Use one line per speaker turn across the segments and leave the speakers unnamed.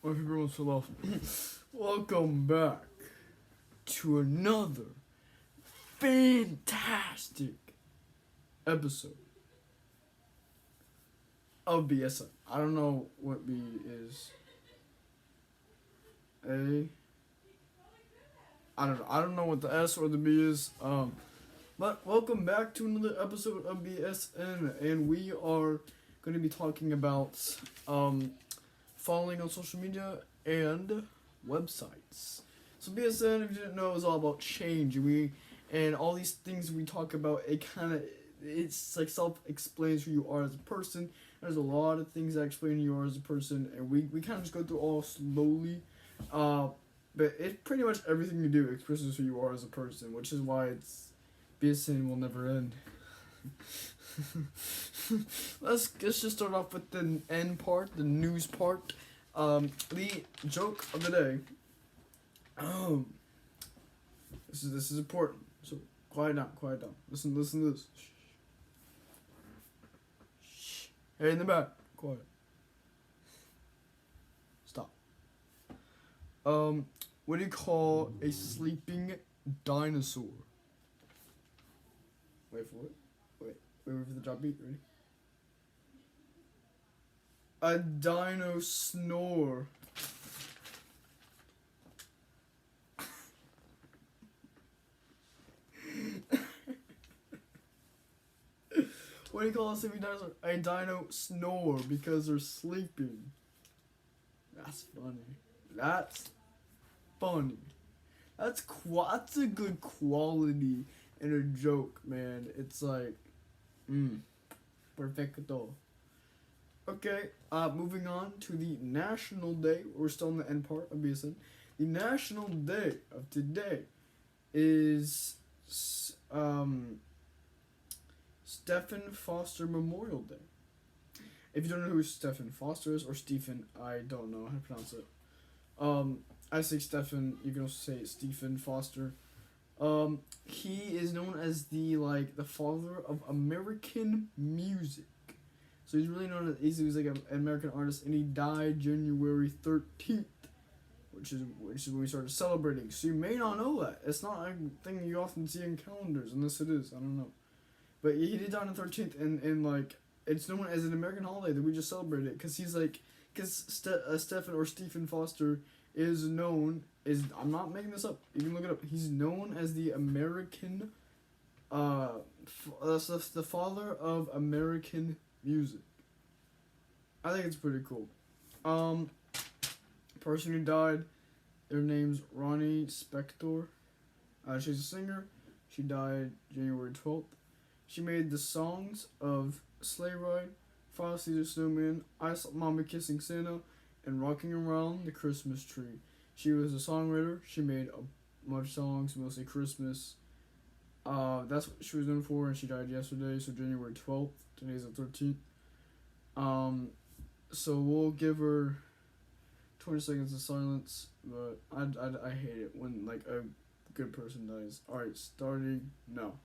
Everyone's so lost. Welcome back to another fantastic episode of BSN. I don't know what B is. A. I don't know what the S or the B is. But welcome back to another episode of BSN, and we are going to be talking about following on social media and websites. So BSN, if you didn't know, is all about change. And all these things we talk about, it's like self-explains who you are as a person. There's a lot of things that explain who you are as a person, and we kind of just go through all slowly. But it pretty much everything you do expresses who you are as a person, which is why BSN will never end. Let's just start off with the end part, the news part. The joke of the day. This is important. So quiet down. Listen to this. Shh. Hey, in the back, quiet. Stop. What do you call a sleeping dinosaur? Wait for it. Wait for the drop beat. Ready? A dino snore. What do you call a sleeping dinosaur? A dino snore, because they're sleeping. That's funny. That's a good quality in a joke, man. It's like, perfecto. Okay, moving on to the National Day. We're still in the end part of BSN. The National Day of today is Stefan Foster Memorial Day. If you don't know who Stefan Foster is, or Stephen, I don't know how to pronounce it. I say Stefan, you can also say Stephen Foster. He is known as the father of American music. So he's really known as, he was like an American artist, and he died January 13th, which is when we started celebrating. So you may not know that. It's not a thing you often see in calendars, unless it is. I don't know. But he did die on the 13th, and it's known as an American holiday that we just celebrate it, because Stefan or Stephen Foster is known as, I'm not making this up, you can look it up, he's known as the American, the father of American music. I think it's pretty cool. Person who died, their name's Ronnie Spector. She's a singer. She died January 12th. She made the songs of Sleigh Ride, Frosty the Snowman, I Saw Mama Kissing Santa, and Rocking Around the Christmas Tree. She was a songwriter. She made a bunch of songs, mostly Christmas. That's what she was known for, and she died yesterday, so January 12th. Today's the 13th. So we'll give her 20 seconds of silence, but I hate it when a good person dies. Alright, starting now.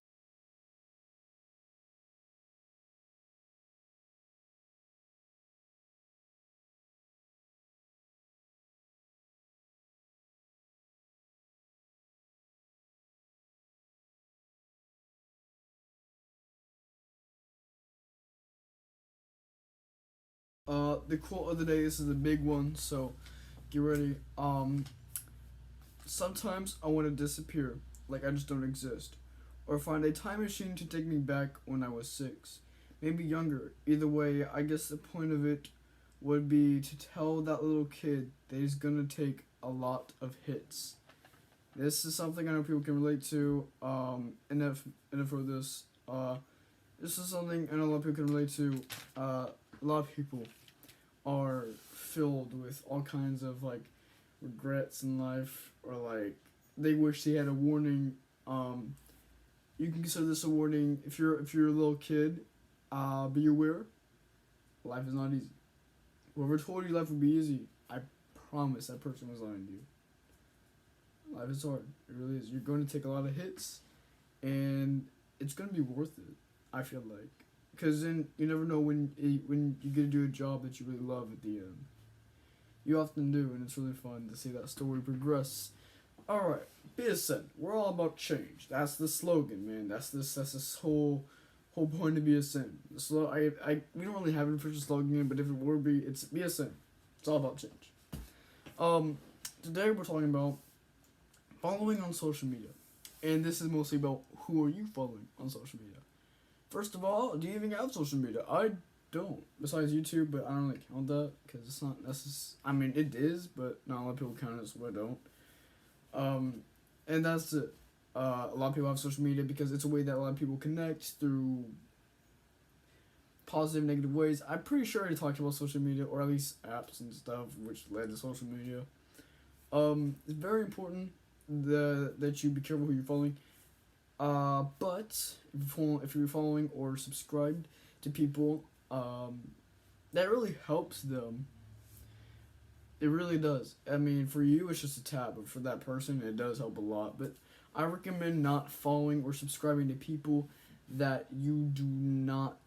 The quote of the day, this is a big one, so get ready. Sometimes I want to disappear, like I just don't exist, or find a time machine to take me back when I was 6, maybe younger. Either way, I guess the point of it would be to tell that little kid that he's gonna take a lot of hits. This is something I know people can relate to, and for this, this is something I know a lot of people can relate to. A lot of people are filled with all kinds of regrets in life, or they wish they had a warning. You can consider this a warning if you're a little kid. Be aware, life is not easy. Whoever told you life would be easy, I promise that person was lying to you. Life is hard. It really is. You're going to take a lot of hits, and it's going to be worth it, I feel like. Because then you never know when you get to do a job that you really love at the end. You often do, and it's really fun to see that story progress. Alright, BSN. We're all about change. That's the slogan, man. That's this whole point of BSN. We don't really have an official slogan, but if it were be, it's BSN. It's all about change. Today we're talking about following on social media. And this is mostly about who are you following on social media. First of all, do you even have social media? I don't. Besides YouTube, but I don't really count that because it's not necessary. I mean, it is, but not a lot of people count it, so I don't. And that's it. A lot of people have social media because it's a way that a lot of people connect through positive, negative ways. I'm pretty sure I talked about social media, or at least apps and stuff, which led to social media. It's very important that you be careful who you're following. But if you're following or subscribed to people, that really helps them. It really does. I mean, for you, it's just a tab, but for that person, it does help a lot. But I recommend not following or subscribing to people that you do not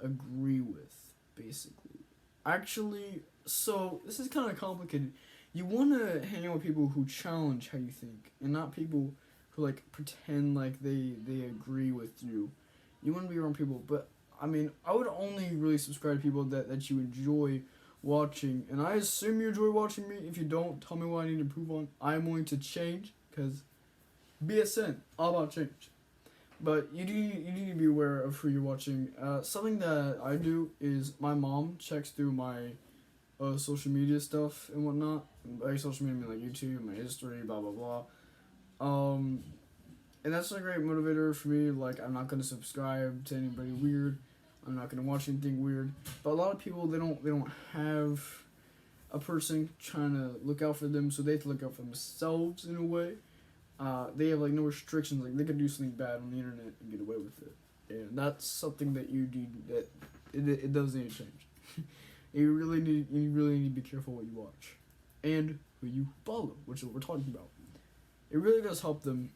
agree with, basically. Actually, so this is kind of complicated. You want to hang out with people who challenge how you think, and not people who, like, pretend like they agree with you. You want to be around people, but, I mean, I would only really subscribe to people that you enjoy watching, and I assume you enjoy watching me. If you don't, tell me what I need to improve on. I'm willing to change, because BSN, all about change. But you need to be aware of who you're watching. Something that I do is my mom checks through my social media stuff and whatnot. By social media, I mean like YouTube, my history, blah blah blah. And that's a great motivator for me. Like, I'm not gonna subscribe to anybody weird. I'm not gonna watch anything weird. But a lot of people, they don't have a person trying to look out for them, so they have to look out for themselves in a way. They have like no restrictions. Like, they could do something bad on the internet and get away with it. And that's something that you need, that it does need to change. You really need to be careful what you watch and who you follow, which is what we're talking about. It really does help them.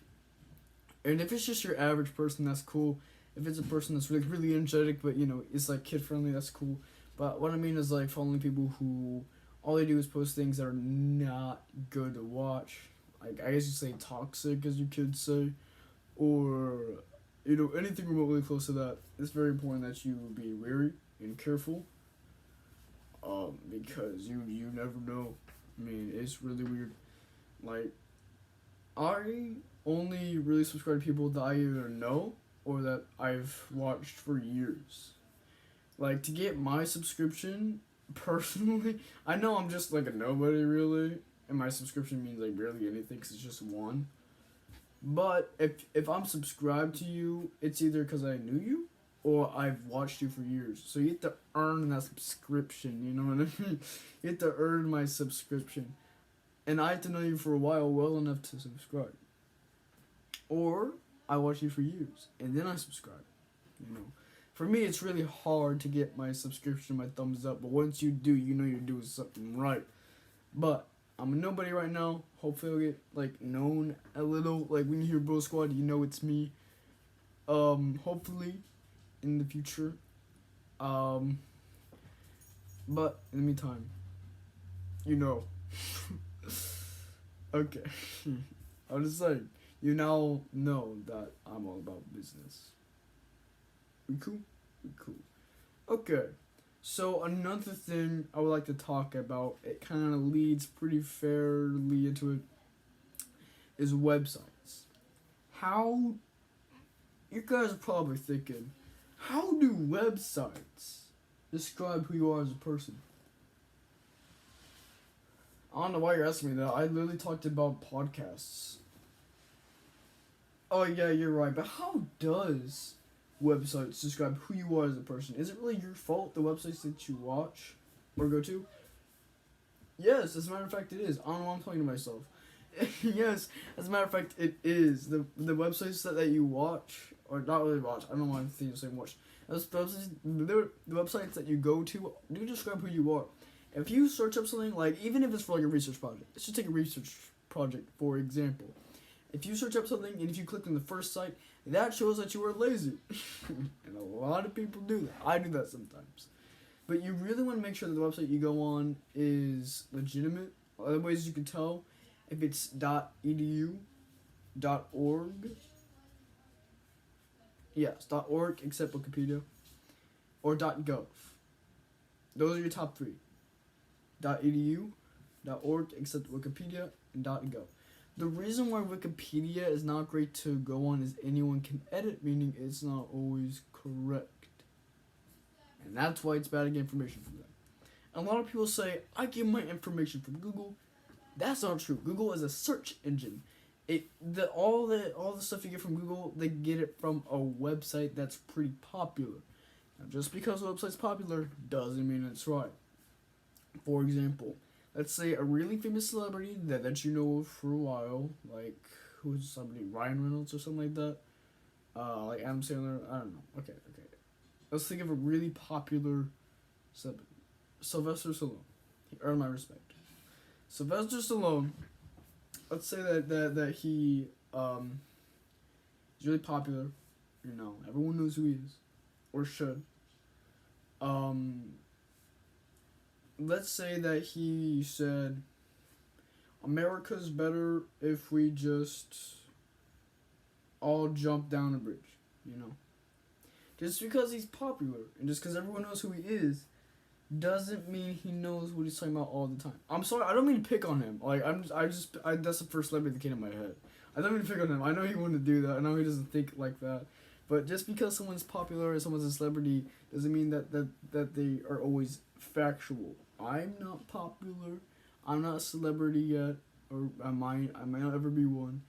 And if it's just your average person, that's cool. If it's a person that's really energetic, but it's like kid friendly, that's cool. But what I mean is, like, following people who all they do is post things that are not good to watch. Like, I guess you say toxic, as you kids say, or anything remotely close to that. It's very important that you be wary and careful. Because you never know. I mean, it's really weird. Like, I only really subscribe to people that I either know or that I've watched for years. Like, to get my subscription, personally, I know I'm just like a nobody, really, and my subscription means like barely anything because it's just one. But if I'm subscribed to you, it's either because I knew you or I've watched you for years. So you have to earn that subscription, you know what I mean? You have to earn my subscription. And I have to know you for a while, well enough to subscribe. Or I watch you for years, and then I subscribe, For me, it's really hard to get my subscription, my thumbs up, but once you do, you know you're doing something right. But I'm a nobody right now. Hopefully I'll get, like, known a little. Like, when you hear Bro Squad, you know it's me. Hopefully in the future. But in the meantime, Okay. I'll just say, you now know that I'm all about business. We cool? We cool. Okay. So another thing I would like to talk about, it kind of leads pretty fairly into it, is websites. You guys are probably thinking, how do websites describe who you are as a person? I don't know why you're asking me that. I literally talked about podcasts. Oh yeah, you're right. But how does websites describe who you are as a person? Is it really your fault, the websites that you watch or go to? Yes, as a matter of fact, it is. I don't know why I'm talking to myself. Yes, as a matter of fact, it is. The websites that you watch, or not really watch, I don't know why I'm thinking the same watch. The websites that you go to do describe who you are. If you search up something, like, even if it's for like a research project, let's just take a research project, for example. If you search up something and if you click on the first site, that shows that you are lazy. And a lot of people do that. I do that sometimes. But you really want to make sure that the website you go on is legitimate. Other ways you can tell if it's .edu, .org. Yes, .org except Wikipedia, or .gov. Those are your top three. .edu, .org except Wikipedia, and .gov. The reason why Wikipedia is not great to go on is anyone can edit, meaning it's not always correct. And that's why it's bad to get information from them. And a lot of people say, I get my information from Google. That's not true. Google is a search engine. All the stuff you get from Google, they get it from a website that's pretty popular. Now, just because a website's popular doesn't mean it's right. For example, let's say a really famous celebrity that you know of for a while, like who's somebody, Ryan Reynolds or something like that, like Adam Sandler. I don't know. Okay. Let's think of a really popular celebrity, Sylvester Stallone. He earned my respect. Sylvester Stallone. Let's say that he is really popular. You know, everyone knows who he is, or should. Let's say that he said, America's better if we just all jump down a bridge, you know. Just because he's popular and just because everyone knows who he is doesn't mean he knows what he's talking about all the time. I'm sorry, I don't mean to pick on him. Like, that's the first celebrity that came in my head. I don't mean to pick on him. I know he wouldn't do that. I know he doesn't think like that. But just because someone's popular or someone's a celebrity doesn't mean that they are always factual. I'm not popular. I'm not a celebrity yet, or I might not ever be one.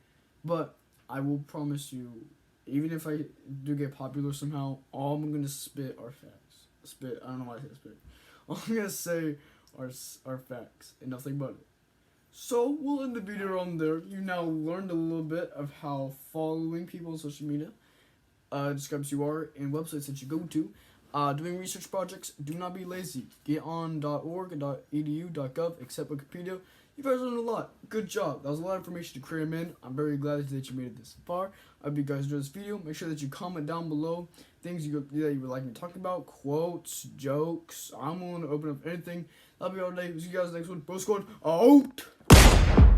But I will promise you, even if I do get popular somehow, all I'm gonna spit are facts. Spit. I don't know why I say spit. All I'm gonna say are facts and nothing but it. So we'll end the video on there. You now learned a little bit of how following people on social media describes who you are and websites that you go to. Doing research projects, do not be lazy. Get on .org, .edu, .gov, except Wikipedia. You guys learned a lot. Good job. That was a lot of information to cram in. I'm very glad that you made it this far. I hope you guys enjoyed this video. Make sure that you comment down below things that you would like me to talk about. Quotes, jokes. I'm willing to open up anything. That'll be all day. See you guys next one. Bro Squad, out!